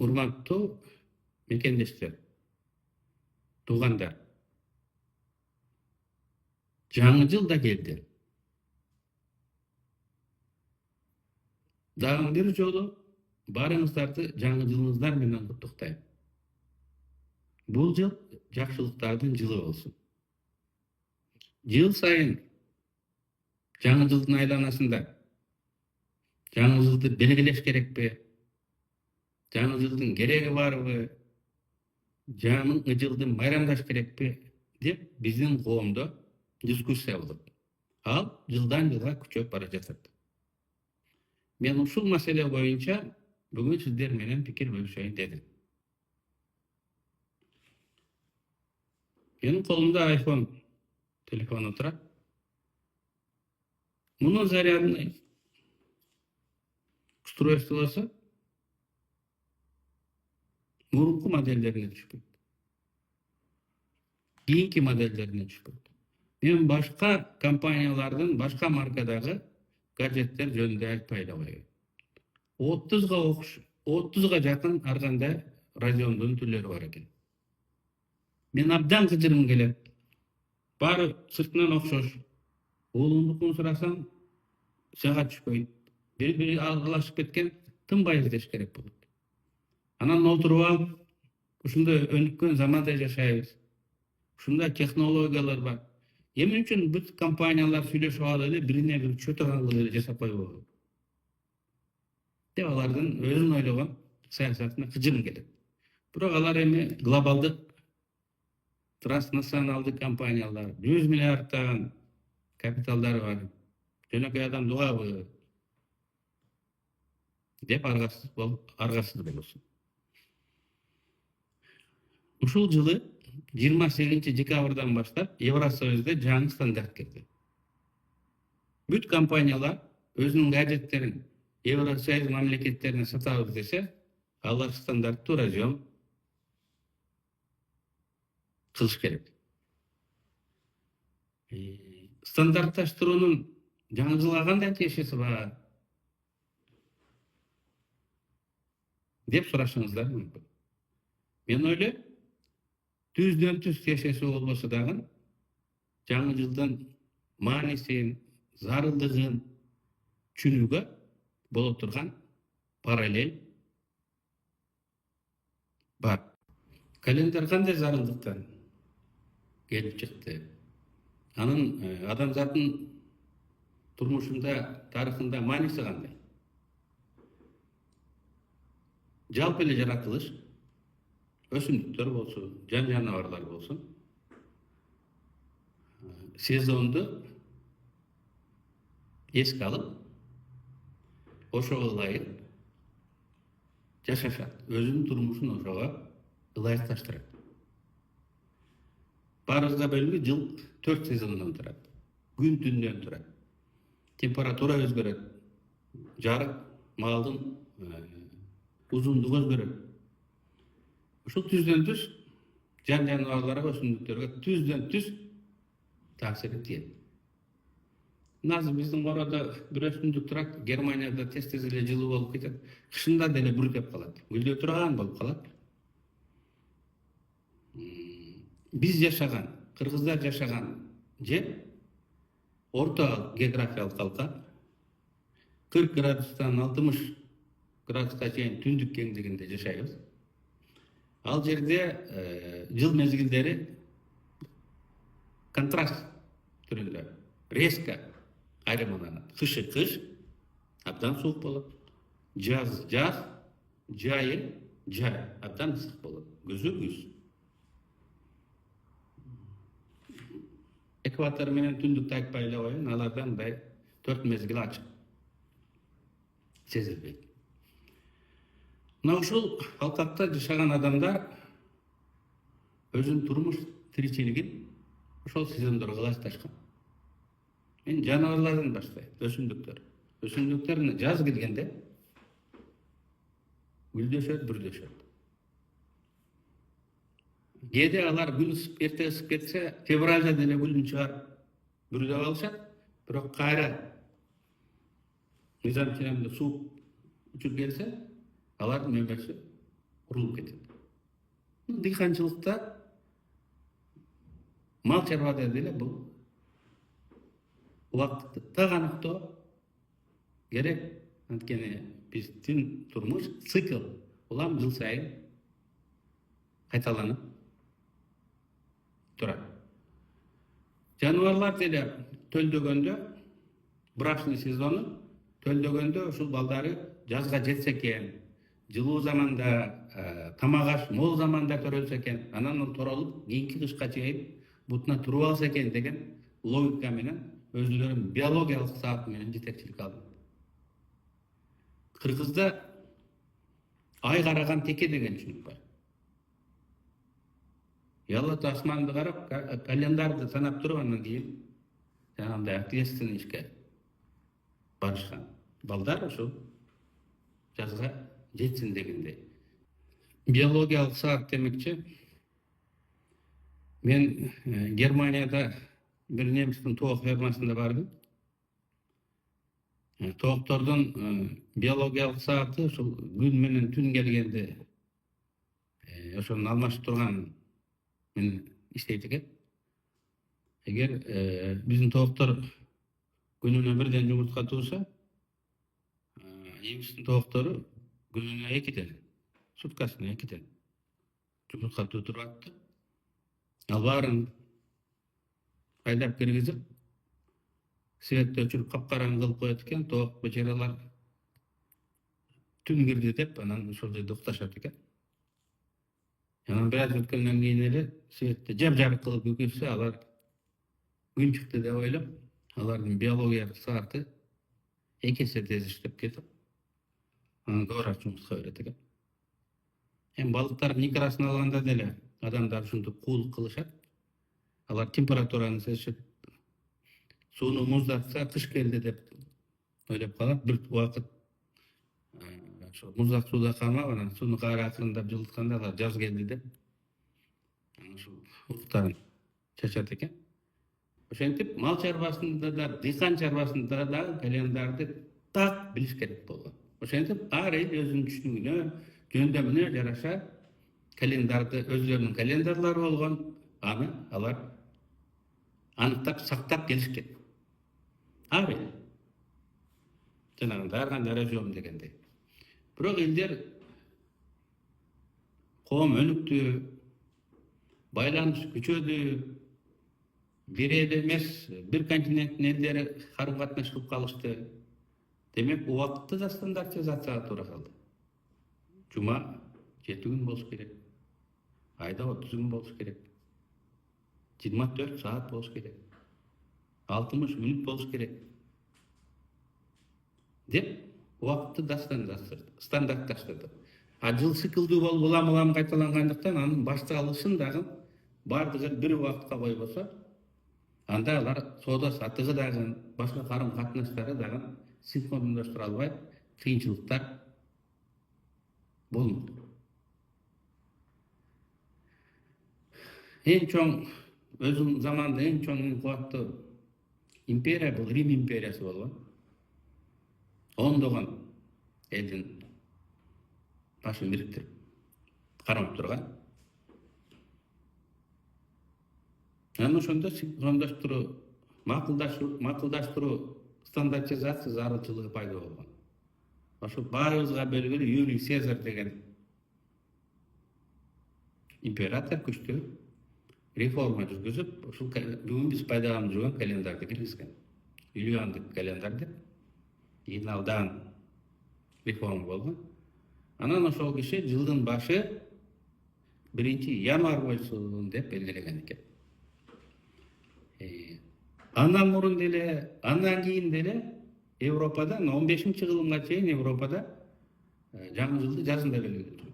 Урматтуу мекендештер, туугандар, жаңы жыл да келди. Дагы бир жолу баарыңыздарды жаңы жылыңыздар менен куттуктайм. Бул жыл жакшылыктардын жылы болсун. Жыл сайын жаңы жылдын айланасында жаңы жылды белгилеш керекпи? Жаңы жылдын кереги барбы? Жаңы жылды майрамдаш керекпи деп биздин коомдо дискуссия болот. Ал жылдан жылга күчөп бара жатат. Мен ушул маселе боюнча бүгүн сиздер менен пикир бөлүшөйүн дедим. Менин колумда iPhone телефону турат. Мунун зарядный устройствосу мурунку модельдерине түшпөйт. Кийинки модельдерине түшпөйт. Мен башка компаниялардын башка маркадагы гаджеттер жөнүндө айтпай эле коеюн. 30га жакын ар кандай радиондун түрлөрү бар экен. Мен абдан кыжырым келет. Баары сыртынан окшош. Уулуңдукун сурасаң, жага түшпөйт. Бири-бири аралашып кеткен, тынбай издеш керек болот. Анан отуруп алып, ушундай өнүккөн заманда жашайбыз. Ушундай технологиялар бар. Эмне үчүн бүт компаниялар сүйлөшүп алып эле бирине бир чөтө кылып эле жасап койбойбу? Деп алардын өзүн ойлогон саясатына кыжырым келет. Бирок алар эми глобалдык транснационалдык компаниялар, 100 миллиардтаган капиталдары бар. Жөнөкөй адам дугабы? Деп аргасыз болосун. Ушул жылы 28 декабрдан баштап Евросоюзда жаңы стандарт келди. Бүт компаниялар өзүнүн гаджеттерин Евросоюз мамлекеттерине сатабыз десе, алар стандарттуу радио кылыш керек. Стандартташтыруунун жаңы жылга кандай тиешеси бар деп сурашыңыздар мүмкүн. Мен ойлойм, түздөн түз тиешеси болбосо дагы жаңы жылдын маанисин, зарылдыгын түшүнүүгө боло турган параллель бар. Календар кандай зарылдыктан келип чыкты? Анын адамзаттын турмушунда, тарыхында мааниси кандай? Жалпы эле жаратылыш, өсүмдүктөр болсун, жан-жаныбарлар болсун, сезонду эске алып, ошого ылайык жашашат, өзүнүн турмушун ошого ылайыкташтырат. Баарыбызга белгилүү, жыл 4 сезондон турат, күн түндөн турат, температура өзгөрөт, жарык маалдын узундугу өзгөрөт. Ушул түздөн түз жан-жаныбарларга, өсүмдүктөргө түздөн түз таасири тиет. Азыр биздин короодо бир өсүмдүк турат, Германияда тез эле жылуу болуп кетет, кышында деле бүркөп калат, гүлдөй турган болуп калат. Биз жашаган, кыргыздар жашаган жер орто географиялык калка, 40 градустан 60 градуска чейин түндүк кеңдигинде жашайбыз. Ал жерде жыл мезгилдери контраст түрүндө резко айырмаланат. Кышы кыш, абдан суук болот. Жаз жаз, жайы жай, абдан ысык болот. Күзү күз. Экватор менен түндүктү айтпай эле коеюн, аларда мындай 4 мезгил ачык. Сезилбейт. Мына ушул алкакта жашаган адамдар өзүнүн турмуш тиричилигин ошол сезондорго ылайыкташкан. Мен жаныбарлардан баштайм, өсүмдүктөр. Өсүмдүктөр жаз келгенде гүлдөшөт, бүрдөшөт. Кээде алар гүл эрте ысып кетсе, февралда деле гүлүн чыгарып бүрдөп алышат, бирок кайра мыйзам ченемде суук учур келсе, алардын өмөсү курулуп кетет. Дыйканчылыкта, мал чарбада деле бул убакытты так аныктоо керек. Анткени биздин турмуш цикл улам жыл сайын кайталанып турат. Жаныбарлар деле төлдөгөндө, брачный сезону төлдөгөндө ушул балдары жазга жетсе экен, жылуу заманда тамак аш мол заманда төрөлсө экен, анан торолуп кийинки кышка чейин бутуна туруп алса экен деген логика менен өзүлөрүнүн биологиялык сааты менен жетекчилик алды. Кыргызда ай караган теке деген түшүнүк бар. Ялат асманды карап, календарды санап туруп, андан кийин жанагындай ответственный ишке барышкан. Балдар ошол жазга жетсин дегендей. Биологиялык саат демекчи, мен Германияда бир немистин тоок фермасында бардым. Тооктордун биологиялык сааты ушул күн менен түн келгенде ошону алмаштырган менен иштейт экен. Эгер биздин тооктор күнүнө бирден жумуртка туурса, немистин тооктору күнүнө 2ден, суткасына 2ден жумуртка тутурат. Ал баарын айдап киргизип, светти өчүрүп капкараңгы кылып коет экен. Тоок бечаралар түн кирди деп, анан ошол жерде укташат экен. Анан бир аз өткөндөн кийин эле светти жап-жарык кылып үкүрсө, алар күн чыкты деп ойлоп, алардын биологиялык сааты 2 эсе тез иштеп кетип, анан добурак жумуртка берет экен. Эми балыктардын икрасын алганда деле адамдар ушинтип куулук кылышат. Алар температураны сезишип, сууну муздатса кыш келди деп ойлоп калат. Бир убакыт ошо муздак сууда калмап, анан сууну кайра акырындап жылытканда алар жаз келди деп ушул уруктарын чачат экен. Ошентип мал чарбасында да, дыйкан чарбасында да календарды так билиш керек болгон. Ошентип ар эл өзүнүн түшүнүгүнө, жөндөмүнө жараша календарды, өзлөрүнүн календарлары болгон, аны алар аныктап сактап келишкен. Ар эл жанагындай ар кандай режим дегендей. Бирок элдер коом өнүктү, байланыш күчөдү, бир эл эмес, бир континенттин элдери карым катнаш кылып калышты. Демек, убакытты да стандартизацияга туура калды. Жума 7 күн болуш керек, айда 30 күн болуш керек, 24 саат болуш керек, 60 мүнөт болуш керек деп убакытты да стандартташтырды. А жыл циклдүү болуп улам кайталангандыктан анын башталышын дагы бардыгы бир убакытка койбосо, анда алар соода сатыгы дагы, башка карым катнаштары дагы синхрондоштура албай, кыйынчылыктар болмок. Эң чоң, өзүнүн заманында эң чоң, эң кубаттуу империя бул Рим империясы болгон. Ондогон элдин башын бириктирип кармап турган. Анан ошондо синхрондоштуруу, макулдаштыруу, стандартизация зарылчылыгы пайда болгон. Ошо баарыбызга белгилүү Юлий Цезарь деген император күчтүү реформа жүргүзүп, ушул бүгүн биз пайдаланып жүргөн календарды киргизген. Юлиандык календар деп, иналдан реформа болгон. Анан ошол киши жылдын башы 1-январь болсун деп белгилеген экен. Андан мурун деле, андан кийин деле Европада 15-кылымга чейин Европада жаңы жылды жазында белгилеген.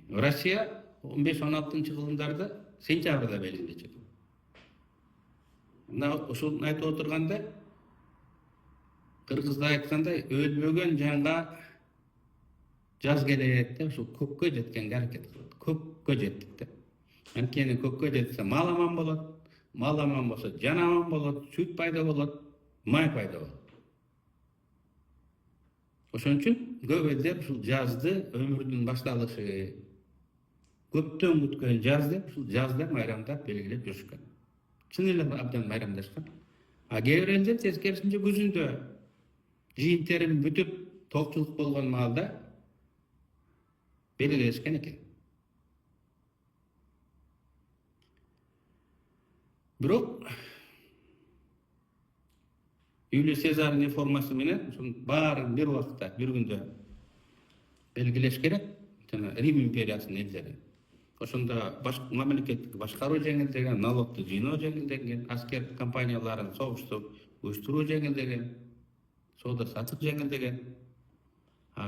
Россия 15-16-кылымдарда сентябрда белгилечет. Мына ушуну айтып отурганда, кыргызда айткандай, өлбөгөн жанга жаз келет деп, ушул көккө жеткенге аракет кылат. Көккө жеттик деп. Анткени көккө жетсе мал аман болот, мал аман болсо жан аман болот, сүт пайда болот, май пайда болот. Ошон үчүн көп элдер ушул жазды өмүрдүн башталышы, көптөн күткөн жаз деп ушул жазда майрамдап белгилеп жүрүшкөн. Чын эле абдан майрамдашкан. А кээ бир элдер тескерисинче күзүндө жыйынтерин бүтүп тоокчулук болгон маалда белгилешкен экен. Бирок Юлий Цезарь реформасы менен ушунун баарын бир убакта, бир күндө белгилеш керек. Жана Рим империясынын элдери. Ошондо мамлекеттик башкаруу жеңилдеген, налогду жыйноо жеңилдеген, аскер компанияларын согушту уюштуруу жеңилдеген, соода сатык жеңилдеген.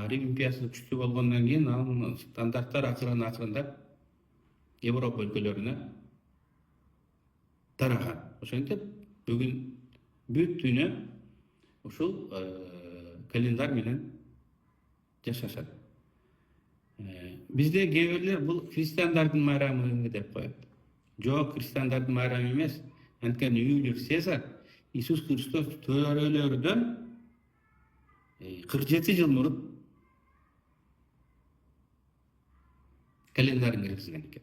Рим империясы күчтүү болгондон кийин анын стандарттар акырындап Европа өлкөлөрүнө тараган. Ошентип бүгүн бүт дүйнө ушул календарь менен жашашат. Бизде кээ бирлер бул христиандардын майрамы деп коет. Жок, христиандардын майрамы эмес. Анткени Юлий Цезарь Иисус Христос төрөлөрдөн 47 жыл мурун календарь киргизген экен.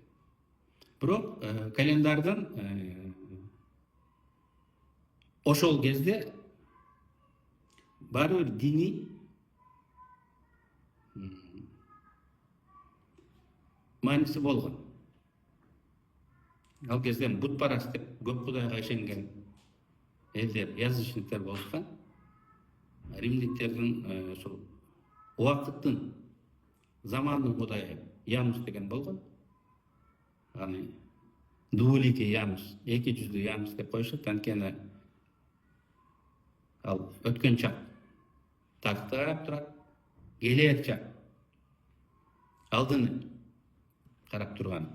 Бирок календардан ошол кезде баары бир диний мааниси болгон. Ал кезде бутпараст деп көп кудайга ишенген элдер, язычниктер болушкан. Римдиктердин ошол убакыттын замандын кудайы Янус деген болгон. Аны Двуликий Янус, эки жүздүү Янус деп коюшат. Анткени ал өткөн чак тактты карап турат, келер чак алдын карап турган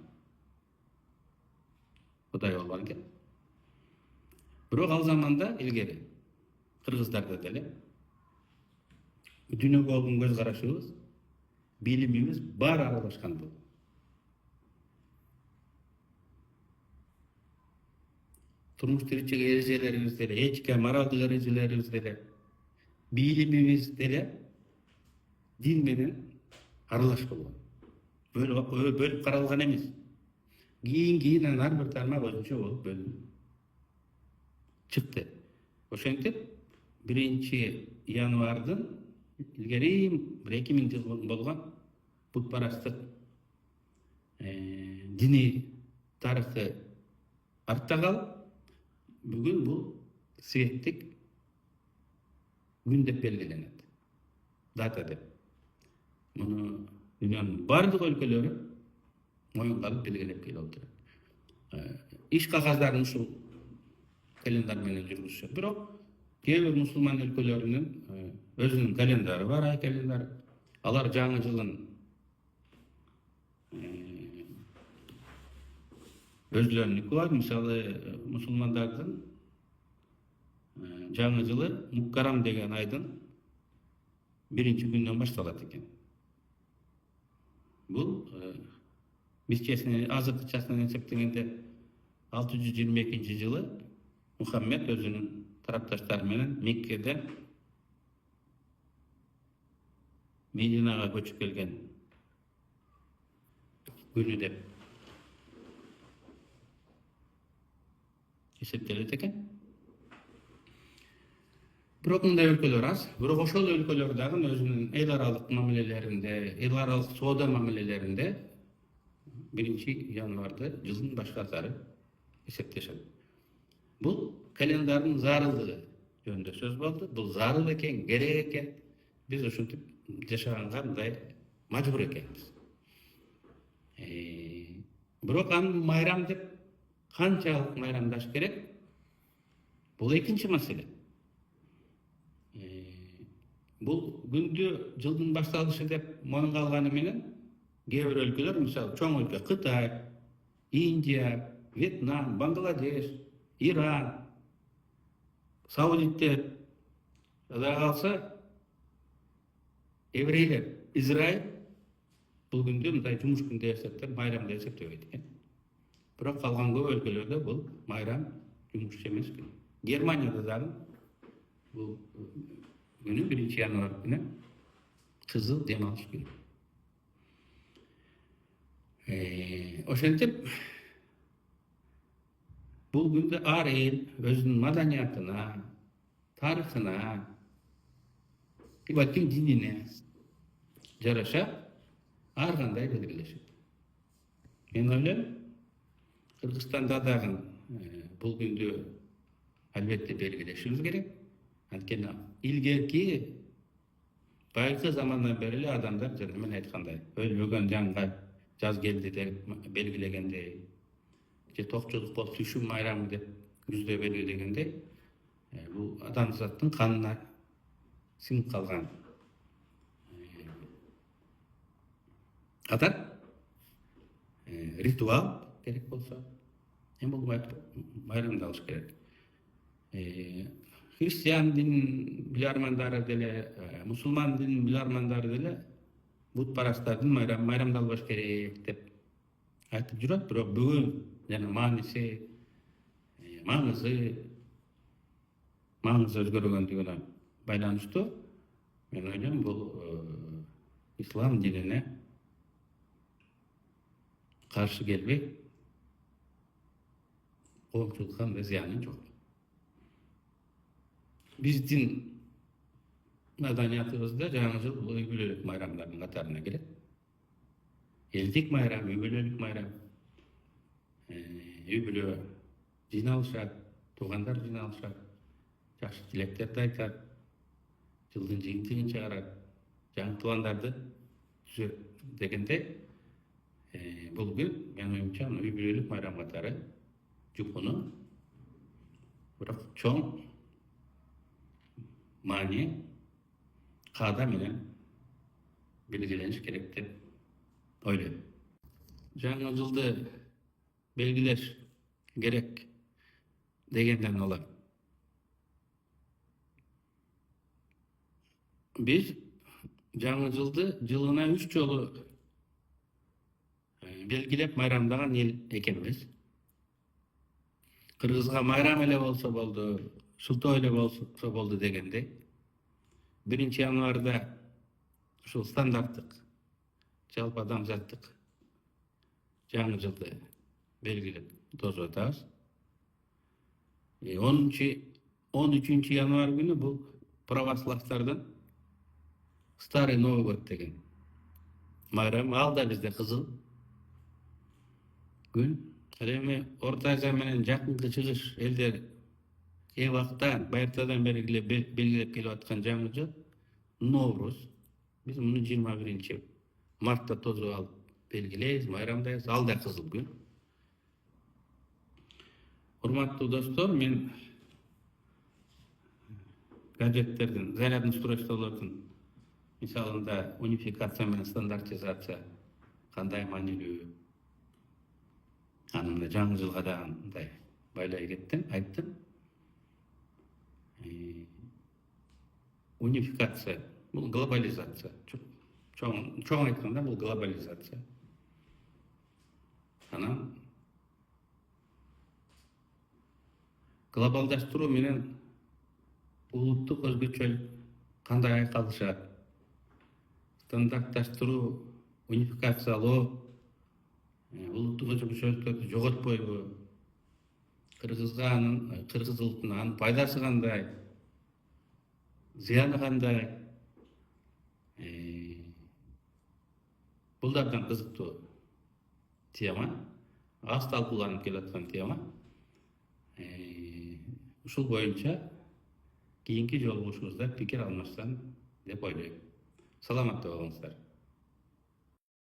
кудай болгон экен. Бирок ал заманда илгери кыргыздарда деле дүйнөгө болгон көз карашыбыз, билимибиз баары аралашкан болду. Турмуш тиричилик эрежелерибиз деле, этика, моралдык эрежелерибиз деле, билимибиз деле дин менен аралаш болгон. Бөлүп каралган эмес. Кийин ар бир тармак өзүнчө болуп бөлүнүп чыкты. Ошентип 1 январдын илгери 2000 жыл болгон бутпарасттык диний тарыхты артта калып, бүгүн бул светтик күн деп белгиленет. Дата деп. Муну дүйнөнүн бардык өлкөлөрү моюнга алып белгилеп келип отурат. Иш кагаздарын ушул календарь менен жүргүзүшөт. Бирок кээ бир мусулман өлкөлөрүнүн өзүнүн календары бар, ай календарь. Алар жаңы жылын өзлөрүнүкү бар. Мисалы, мусулмандардын жаңы жылы Муккарам деген айдын 1-күндөн башталат экен. Бул биз азыркычасынан эсептегенде 622 жылы Мухаммед өзүнүн тарапташтары менен Меккеден Мединага көчүп келген күнү деп эсептелет экен. Бирок мындай өлкөлөр аз. Бирок ошол өлкөлөр дагы өзүнүн эл аралык мамилелеринде, эл аралык соода мамилелеринде 1 январды жылдын баш катары эсептешет. Бул календардын зарылдыгы жөнүндө сөз болду. Бул зарыл экен, керек экен. Биз ушинтип жашаганга мындай мажбур экенбиз. Бирок аны майрам деп канчалык майрамдаш керек? Бул экинчи маселе. Бул күндү жылдын башталышы деп моюнга алганы менен кээ бир өлкөлөр, мисалы чоң өлкө Кытай, Индия, Вьетнам, Бангладеш, Иран, Саудиттер, ада калса еврейлер, Израиль бул күндү мындай жумуш күндө эсептеп, майрамда эсептебейт экен. Бирок калган көп өлкөлөрдө бул майрам жумуш эмес күн. Германияда дагы бул күнү 1 январ күнү Kızıl dem alış günü. Oşentip bu günde ar el özünün madaniyatına, tarihine, balkim dinine jaraşa ar kanday belgileşip. Men oylaym, Kırgızstanda dagы bu günde albatta belgileşimiz gerek. Antkeni ilgerki baykı zamandan beri эле adamlar жана мен айткандай өлмөгөн жанга жаз келди деп белгилегендей же токчулук болуп түшүм майрамы деп күздө белгилегендей бул адамзаттын канына сиңип калган адат ритуал керек болсо эми бул майрамдалыш керек. Христиан дин билармандары деле, мусулман дин билармандары деле бутпарастардын майрамдалбаш керек деп айтып жүрөт, бирок бүгүн жана маңызы өзгөргөндүгүнө байланыштуу мен ойлойм бул ислам динине каршы келбей коомчулукка мындай зыяны жок. Биздин маданиятыбызда жаңы жыл бул үй бүлөлүк майрамдардын катарына кирет. Элдик майрам, үй бүлөлүк майрам. Үй бүлө жыйналышат, туугандар жыйналышат, жакшы тилектерди айтат, жылдын жыйынтыгын чыгарат, жаңы туугандарды түзөт дегендей. Бул күн менин оюмча үй бүлөлүк майрам катары жукуну, бирок чоң маани каада менен белгилениш керек деп ойлойм. Жаңы жылды белгилеш керек дегенден улам биз жаңы жылды жылына 3 жолу белгилеп майрамдаган эл экенбиз. Кыргызга майрам эле болсо болду, шылтоо эле болсо болду дегендей. 1-январда ушул стандарттык жалпы адамзаттык жаңы жылды белгилеп тосуп атабыз. 13-январь күнү бул православдардын Старый Новый год деген майрам, ал да бизде кызыл күн. Эми Орто Азия менен жакынкы чыгыш элдер кээ убакта байыртадан бери белгилеп келип аткан жаңы жыл Ноурuz. Биз муну 21-мартта тосуп алып белгилейбиз, майрамдайбыз. Ал да кызыл күн. Урматтуу достор, мен гаджеттердин, зарядный устройстволордун мисалында унификация менен стандартизация кандай маанилүү, аны мына жаңы жылга да мындай байлай кеттим, айттым. Унификация, бул глобализация. Чоң айтканда бул глобализация. Анан глобалдаштыруу менен улуттук өзгөчөлүк кандай айкалышат? Стандартташтыруу, унификациялоо улуттук өзгөчөлүктөрдү жоготпойбу? Кыргызга анын, кыргыз улутуна анын пайдасы кандай? Зыяны кандай? Бул да абдан кызыктуу тема, аз талкууланып келаткан тема. Ушул боюнча кийинки жолугушуубузда пикир алмаштан деп ойлойм. Саламатта болуңуздар.